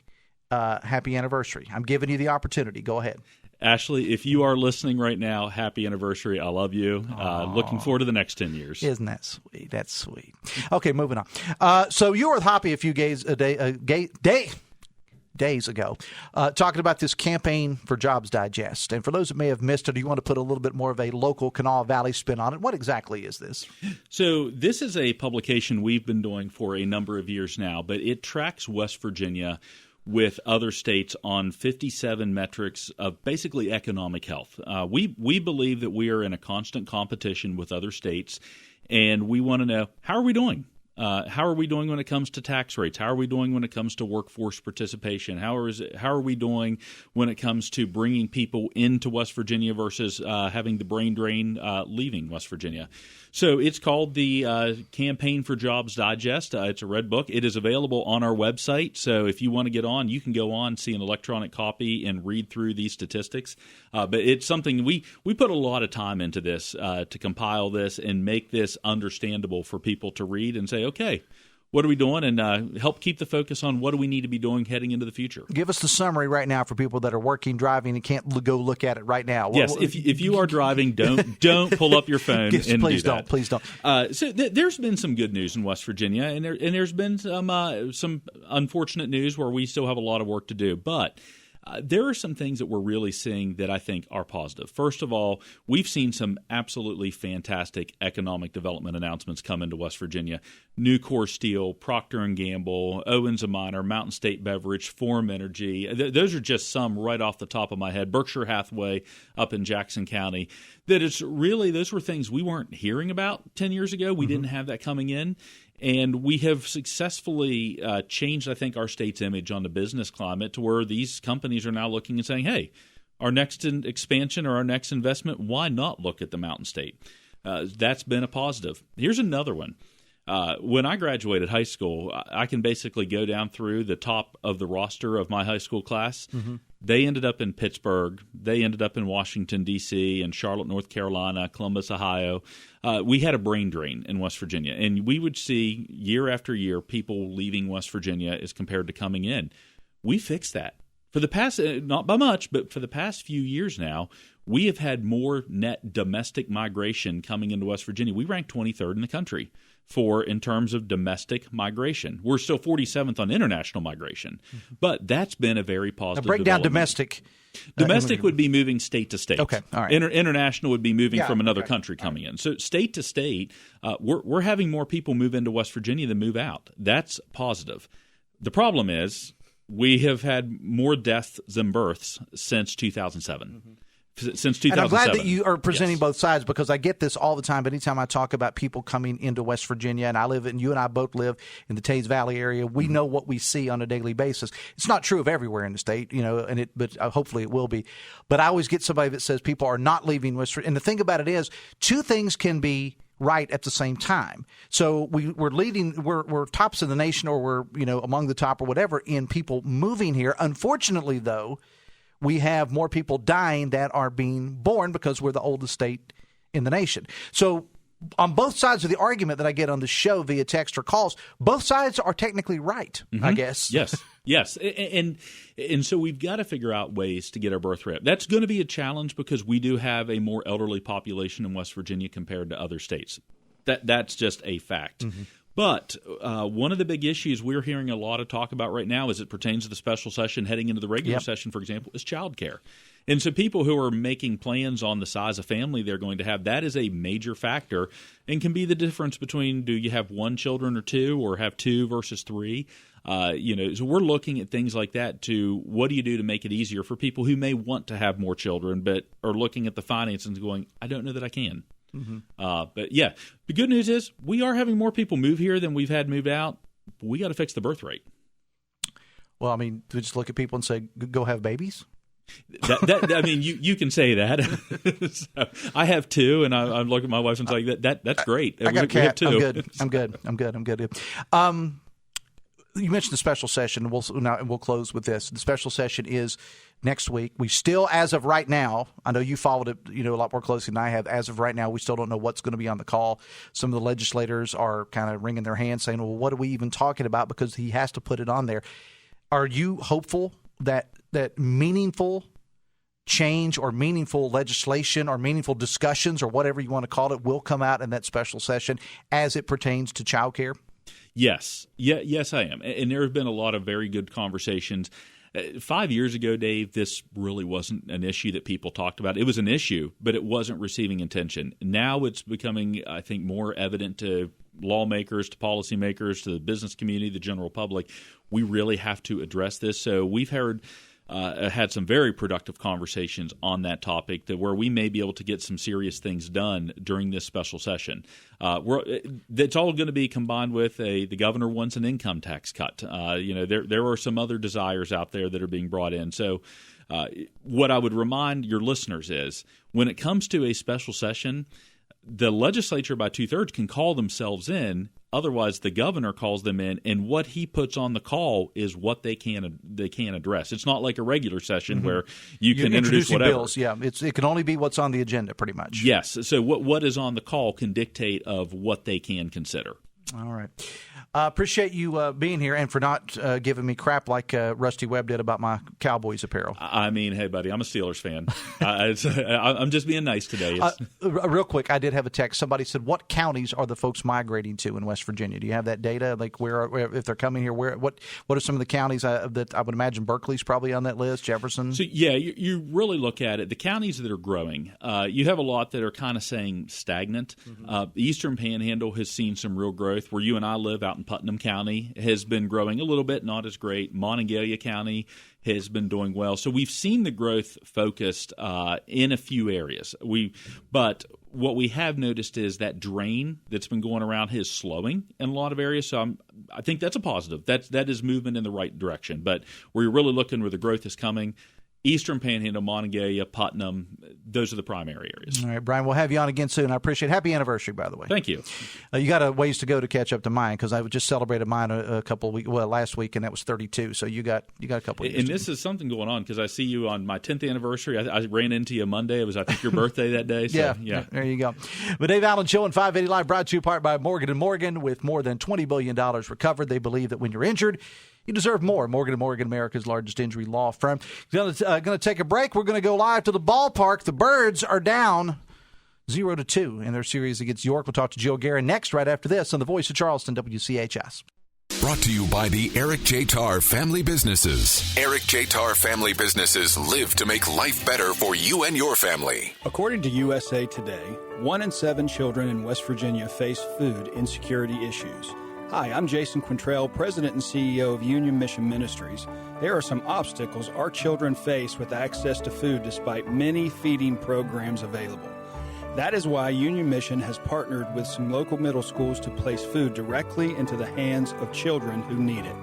E: happy anniversary. I'm giving you the opportunity. Go ahead.
T: Ashley, if you are listening right now, happy anniversary. I love you. Looking forward to the next 10 years.
E: Isn't that sweet? That's sweet. Okay, moving on. So you were with Hoppy a few days ago talking about this campaign for Jobs Digest. And for those that may have missed it, do you want to put a little bit more of a local Kanawha Valley spin on it? What exactly is this?
T: So this is a publication we've been doing for a number of years now, but it tracks West Virginia with other states on 57 metrics of basically economic health. We believe that we are in a constant competition with other states, and we want to know, how are we doing? How are we doing when it comes to tax rates? How are we doing when it comes to workforce participation? How are we doing when it comes to bringing people into West Virginia versus having the brain drain leaving West Virginia? So it's called the Campaign for Jobs Digest. It's a red book. It is available on our website. So if you want to get on, you can go on, see an electronic copy, and read through these statistics. But it's something we put a lot of time into this to compile this and make this understandable for people to read and say, okay, what are we doing? And help keep the focus on what do we need to be doing heading into the future.
E: Give us the summary right now for people that are working, driving, and can't go look at it right now.
T: Yes, if you are driving, don't pull up your phone
E: yes,
T: and
E: please
T: do that.
E: Please don't.
T: So there's been some good news in West Virginia, and there's been some unfortunate news where we still have a lot of work to do. But There are some things that we're really seeing that I think are positive. First of all, we've seen some absolutely fantastic economic development announcements come into West Virginia. Nucor Steel, Procter & Gamble, Owens & Minor, Mountain State Beverage, Forum Energy. Those are just some right off the top of my head. Berkshire Hathaway up in Jackson County. That it's really, those were things we weren't hearing about 10 years ago. We didn't have that coming in. And we have successfully changed, I think, our state's image on the business climate to where these companies are now looking and saying, hey, our next expansion or our next investment, why not look at the Mountain State? That's been a positive. Here's another one. When I graduated high school, I can basically go down through the top of the roster of my high school class. They ended up in Pittsburgh. They ended up in Washington, D.C., and Charlotte, North Carolina, Columbus, Ohio. We had a brain drain in West Virginia, and we would see year after year people leaving West Virginia as compared to coming in. We fixed that. For the past, not by much, but for the past few years now, we have had more net domestic migration coming into West Virginia. We rank 23rd in the country in terms of domestic migration. We're still 47th on international migration, but that's been a very positive
E: break down
T: development.
E: domestic.
T: Domestic would be moving state to state.
E: Okay, all right.
T: International would be moving from another country coming in. So state to state, we're having more people move into West Virginia than move out. That's positive. The problem is we have had more deaths than births since 2007. Since 2007.
E: And I'm glad that you are presenting both sides, because I get this all the time. But anytime I talk about people coming into West Virginia, and you and I both live in the Taze Valley area, we know what we see on a daily basis. It's not true of everywhere in the state, but hopefully it will be. But I always get somebody that says people are not leaving West Virginia. And the thing about it is, two things can be right at the same time. So we're tops of the nation, or we're among the top or whatever in people moving here. Unfortunately, though, we have more people dying that are being born because we're the oldest state in the nation. So on both sides of the argument that I get on the show via text or calls, both sides are technically right, I guess.
T: Yes. And so we've got to figure out ways to get our birth rate. That's going to be a challenge because we do have a more elderly population in West Virginia compared to other states. That's just a fact. But one of the big issues we're hearing a lot of talk about right now as it pertains to the special session heading into the regular session, for example, is child care. And so people who are making plans on the size of family they're going to have, that is a major factor and can be the difference between do you have one children or two, or have two versus three. So we're looking at things like that to what do you do to make it easier for people who may want to have more children but are looking at the finances and going, I don't know that I can. But yeah, the good news is we are having more people move here than we've had move out. We got to fix the birth rate.
E: Well, I mean, we just look at people and say, go have babies?
T: You can say that. So, I have two, and I look at my wife and say, that's great.
E: I got a cat. I'm good. You mentioned the special session. We'll close with this. The special session is next week. We still, as of right now, I know you followed it, a lot more closely than I have. As of right now, we still don't know what's going to be on the call. Some of the legislators are kind of wringing their hands, saying, "Well, what are we even talking about?" Because he has to put it on there. Are you hopeful that meaningful change or meaningful legislation or meaningful discussions or whatever you want to call it will come out in that special session as it pertains to child care?
T: Yes, I am. And there have been a lot of very good conversations. 5 years ago, Dave, this really wasn't an issue that people talked about. It was an issue, but it wasn't receiving attention. Now it's becoming, I think, more evident to lawmakers, to policymakers, to the business community, the general public. We really have to address this. So we've had some very productive conversations on that topic where we may be able to get some serious things done during this special session. That's all going to be combined with the governor wants an income tax cut. There are some other desires out there that are being brought in. So what I would remind your listeners is when it comes to a special session, the legislature by 2/3 can call themselves in. Otherwise, the governor calls them in, and what he puts on the call is what they can address. It's not like a regular session where you can introduce whatever.
E: Bills, it can only be what's on the agenda, pretty much.
T: Yes. So what is on the call can dictate of what they can consider.
E: All right. Appreciate you being here and for not giving me crap like Rusty Webb did about my Cowboys apparel.
T: I mean, hey, buddy, I'm a Steelers fan. I'm just being nice today.
E: Real quick, I did have a text. Somebody said, what counties are the folks migrating to in West Virginia? Do you have that data? Like where if they're coming here, what are some of the counties that I would imagine Berkeley's probably on that list, Jefferson?
T: So, yeah, you really look at it. The counties that are growing, you have a lot that are kind of saying stagnant. The Eastern Panhandle has seen some real growth. Where you and I live out in Putnam County has been growing a little bit, not as great. Monongalia County has been doing well. So we've seen the growth focused in a few areas. But what we have noticed is that drain that's been going around is slowing in a lot of areas. So I think that's a positive. That is movement in the right direction. But where you're really looking where the growth is coming, Eastern Panhandle, Monongalia, Putnam, those are the primary areas.
E: All right, Brian, we'll have you on again soon. I appreciate it. Happy anniversary, by the way.
T: Thank you.
E: You got a ways to go to catch up to mine because I just celebrated mine a couple of weeks, last week, and that was 32. So you got a couple of years.
T: And this is something going on because I see you on my 10th anniversary. I ran into you Monday. It was, I think, your birthday that day. So, yeah.
E: There you go. The Dave Allen Show and 580 Live brought to you in part by Morgan & Morgan. With more than $20 billion recovered, they believe that when you're injured, you deserve more. Morgan & Morgan, America's largest injury law firm. Going to take a break. We're going to go live to the ballpark. The Birds are down 0-2 in their series against York. We'll talk to Joe Gearin next, right after this, on the Voice of Charleston, WCHS.
B: Brought to you by the Eric J. Tarr Family Businesses. Eric J. Tarr Family Businesses live to make life better for you and your family.
U: According to USA Today, 1 in 7 children in West Virginia face food insecurity issues. Hi, I'm Jason Quintrell, President and CEO of Union Mission Ministries. There are some obstacles our children face with access to food despite many feeding programs available. That is why Union Mission has partnered with some local middle schools to place food directly into the hands of children who need it.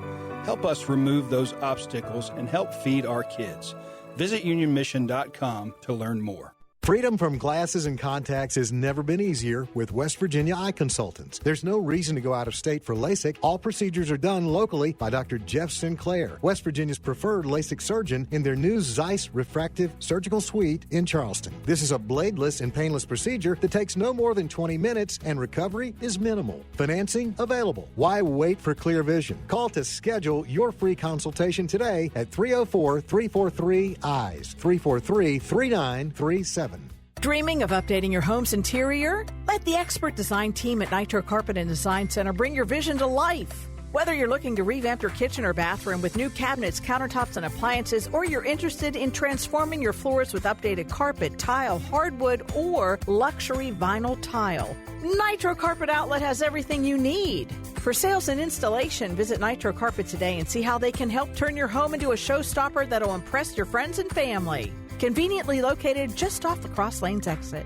U: Help us remove those obstacles and help feed our kids. Visit unionmission.com to learn more.
V: Freedom from glasses and contacts has never been easier with West Virginia Eye Consultants. There's no reason to go out of state for LASIK. All procedures are done locally by Dr. Jeff Sinclair, West Virginia's preferred LASIK surgeon, in their new Zeiss Refractive Surgical Suite in Charleston. This is a bladeless and painless procedure that takes no more than 20 minutes and recovery is minimal. Financing available. Why wait for clear vision? Call to schedule your free consultation today at 304-343-EYES, 343-3937.
W: Dreaming of updating your home's interior? Let the expert design team at Nitro Carpet and Design Center bring your vision to life. Whether you're looking to revamp your kitchen or bathroom with new cabinets, countertops, and appliances, or you're interested in transforming your floors with updated carpet, tile, hardwood, or luxury vinyl tile, Nitro Carpet Outlet has everything you need. For sales and installation, visit Nitro Carpet today and see how they can help turn your home into a showstopper that'll impress your friends and family. Conveniently located just off the Cross Lanes exit.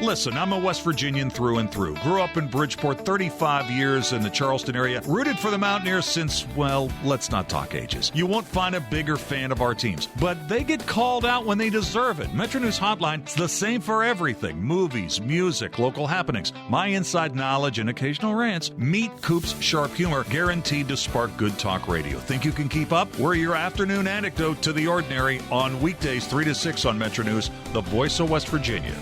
X: Listen, I'm a West Virginian through and through. Grew up in Bridgeport, 35 years in the Charleston area. Rooted for the Mountaineers since, well, let's not talk ages. You won't find a bigger fan of our teams, but they get called out when they deserve it. Metro News Hotline is the same for everything. Movies, music, local happenings, my inside knowledge, and occasional rants. Meet Coop's sharp humor, guaranteed to spark good talk radio. Think you can keep up? We're your afternoon anecdote to the ordinary on weekdays 3 to 6 on Metro News, the voice of West Virginia.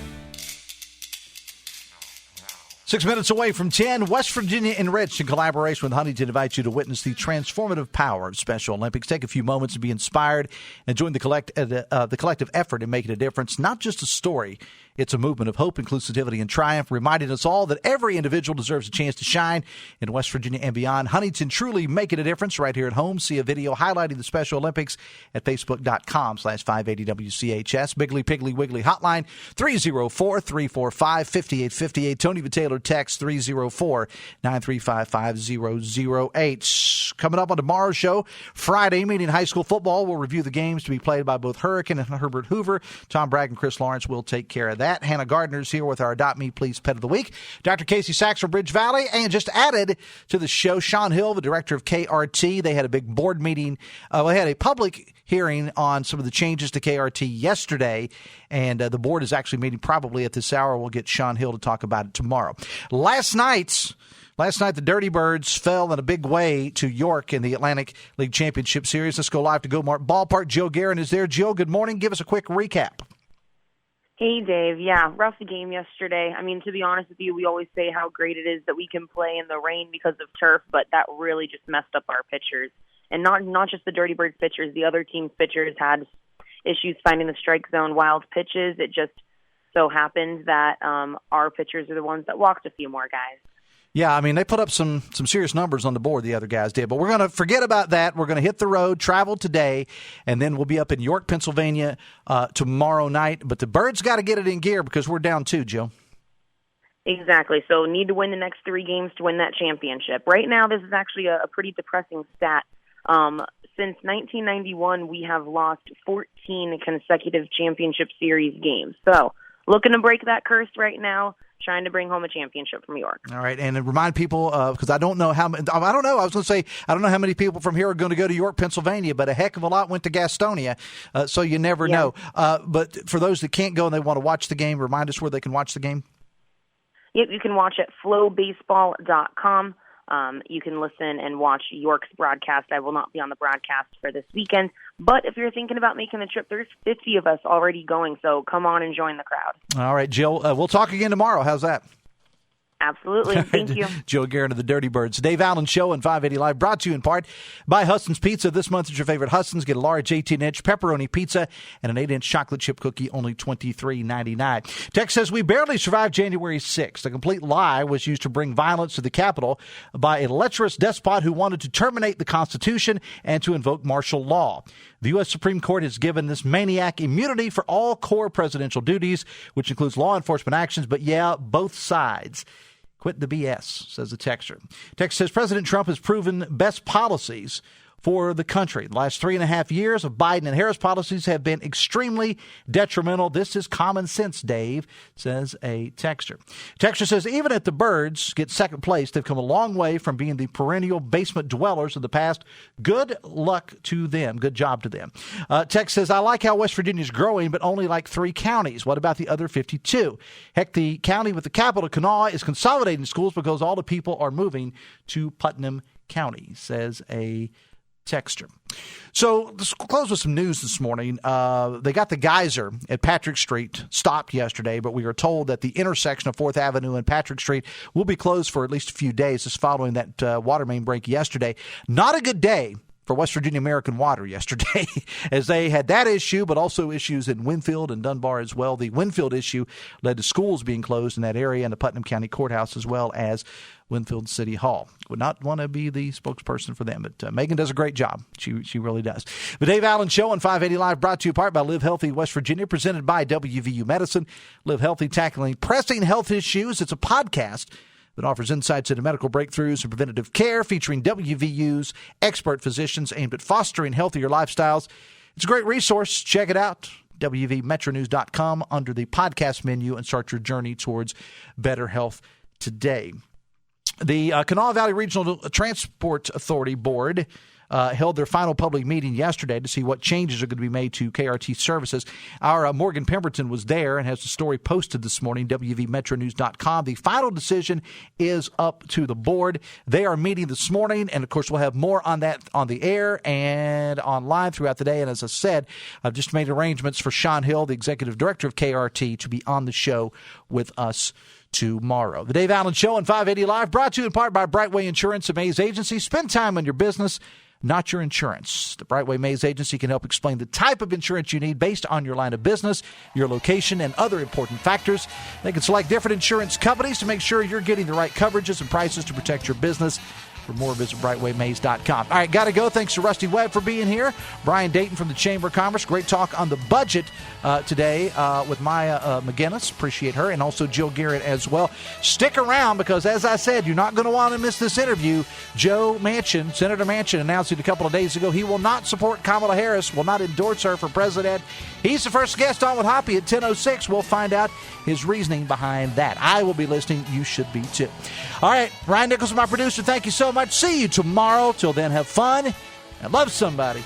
E: 6 minutes away from 10, West Virginia Enriched, in collaboration with Huntington, invites you to witness the transformative power of Special Olympics. Take a few moments to be inspired and join the collective effort in making a difference. Not just a story, it's a movement of hope, inclusivity, and triumph, reminding us all that every individual deserves a chance to shine in West Virginia and beyond. Huntington truly making a difference right here at home. See a video highlighting the Special Olympics at facebook.com/580WCHS. Biggly Piggly Wiggly hotline 304-345-5858. Tony Taylor text 304-935-5008. Coming up on tomorrow's show, Friday, meeting high school football. We'll review the games to be played by both Hurricane and Herbert Hoover. Tom Bragg and Chris Lawrence will take care of that. Hannah Gardner's here with our Adopt Me Please Pet of the Week. Dr. Casey Sachs from Bridge Valley. And just added to the show, Sean Hill, the director of KRT. They had a big board meeting. They had a public hearing on some of the changes to KRT yesterday, and the board is actually meeting probably at this hour. We'll get Sean Hill to talk about it tomorrow. Last night, the Dirty Birds fell in a big way to York in the Atlantic League Championship Series. Let's go live to Ballpark. Joe Gearin is there. Joe, good morning. Give us a quick recap.
A: Hey, Dave. Yeah, rough game yesterday. I mean, to be honest with you, we always say how great it is that we can play in the rain because of turf, but that really just messed up our pitchers. And not just the Dirty Birds pitchers. The other team's pitchers had issues finding the strike zone wild pitches. It just so happened that our pitchers are the ones that walked a few more guys.
E: Yeah, I mean, they put up some serious numbers on the board, the other guys did. But we're going to forget about that. We're going to hit the road, travel today, and then we'll be up in York, Pennsylvania tomorrow night. But the Birds got to get it in gear because we're down 2, Jill.
A: Exactly. So need to win the next 3 games to win that championship. Right now, this is actually a pretty depressing stat. Since 1991, we have lost 14 consecutive championship series games. So looking to break that curse right now. Trying to bring home a championship from York.
E: All right, and remind people, because I don't know how many, I don't know how many people from here are going to go to York, Pennsylvania, but a heck of a lot went to Gastonia, so you never know. But for those that can't go and they want to watch the game, remind us where they can watch the game.
A: Yep, you can watch at flowbaseball.com. You can listen and watch York's broadcast. I will not be on the broadcast for this weekend, but if you're thinking about making the trip, there's 50 of us already going, so come on and join the crowd. All right, Jill, we'll talk again tomorrow. How's that? Absolutely. Thank you. Jill Gearin of the Dirty Birds. Dave Allen Show and 580 Live brought to you in part by Huston's Pizza. This month is your favorite Huston's. Get a large 18-inch pepperoni pizza and an 8-inch chocolate chip cookie, only $23.99. Text says, we barely survived January 6th. A complete lie was used to bring violence to the Capitol by a lecherous despot who wanted to terminate the Constitution and to invoke martial law. The U.S. Supreme Court has given this maniac immunity for all core presidential duties, which includes law enforcement actions, but both sides. Quit the BS, says the texter. Text says, President Trump has proven best policies for the country. The last 3.5 years of Biden and Harris policies have been extremely detrimental. This is common sense, Dave, says a texter. Texter says, even if the Birds get second place, they've come a long way from being the perennial basement dwellers of the past. Good luck to them. Good job to them. Text says, I like how West Virginia is growing, but only like 3 counties. What about the other 52? Heck, the county with the capital, Kanawha, is consolidating schools because all the people are moving to Putnam County, says a texter. So let's close with some news this morning. They got the geyser at Patrick Street stopped yesterday, but we are told that the intersection of 4th Avenue and Patrick Street will be closed for at least a few days. This following that water main break yesterday. Not a good day for West Virginia American Water yesterday, as they had that issue, but also issues in Winfield and Dunbar as well. The Winfield issue led to schools being closed in that area and the Putnam County Courthouse as well as Winfield City Hall. Would not want to be the spokesperson for them, but Megan does a great job. She really does. The Dave Allen Show on 580 Live brought to you in part by Live Healthy West Virginia, presented by WVU Medicine. Live Healthy, tackling pressing health issues. It's a podcast that offers insights into medical breakthroughs and preventative care, featuring WVU's expert physicians aimed at fostering healthier lifestyles. It's a great resource. Check it out. WVMetronews.com under the podcast menu and start your journey towards better health today. The Kanawha Valley Regional Transport Authority Board held their final public meeting yesterday to see what changes are going to be made to KRT services. Our Morgan Pemberton was there and has the story posted this morning, WVMetronews.com. The final decision is up to the board. They are meeting this morning, and, of course, we'll have more on that on the air and online throughout the day. And as I said, I've just made arrangements for Sean Hill, the executive director of KRT, to be on the show with us tomorrow. The Dave Allen Show on 580 Live, brought to you in part by Brightway Insurance, a Mays agency. Spend time on your business, not your insurance. The Brightway Mays Agency can help explain the type of insurance you need based on your line of business, your location, and other important factors. They can select different insurance companies to make sure you're getting the right coverages and prices to protect your business. For more, visit brightwaymays.com. All right, got to go. Thanks to Rusty Webb for being here. Brian Dayton from the Chamber of Commerce. Great talk on the budget today with Maya MacGuineas. Appreciate her. And also Jill Gearin as well. Stick around because, as I said, you're not going to want to miss this interview. Senator Manchin, announced it a couple of days ago. He will not support Kamala Harris, will not endorse her for president. He's the first guest on with Hoppy at 10:06. We'll find out his reasoning behind that. I will be listening. You should be too. All right, Ryan Nichols, my producer, thank you so much. See you tomorrow. Till then, have fun and love somebody.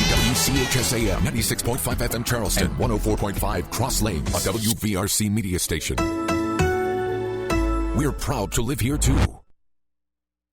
B: WCHS WCHS AM, 96.5 FM Charleston, and 104.5 Cross Lanes, a WVRC media station. We're proud to live here too.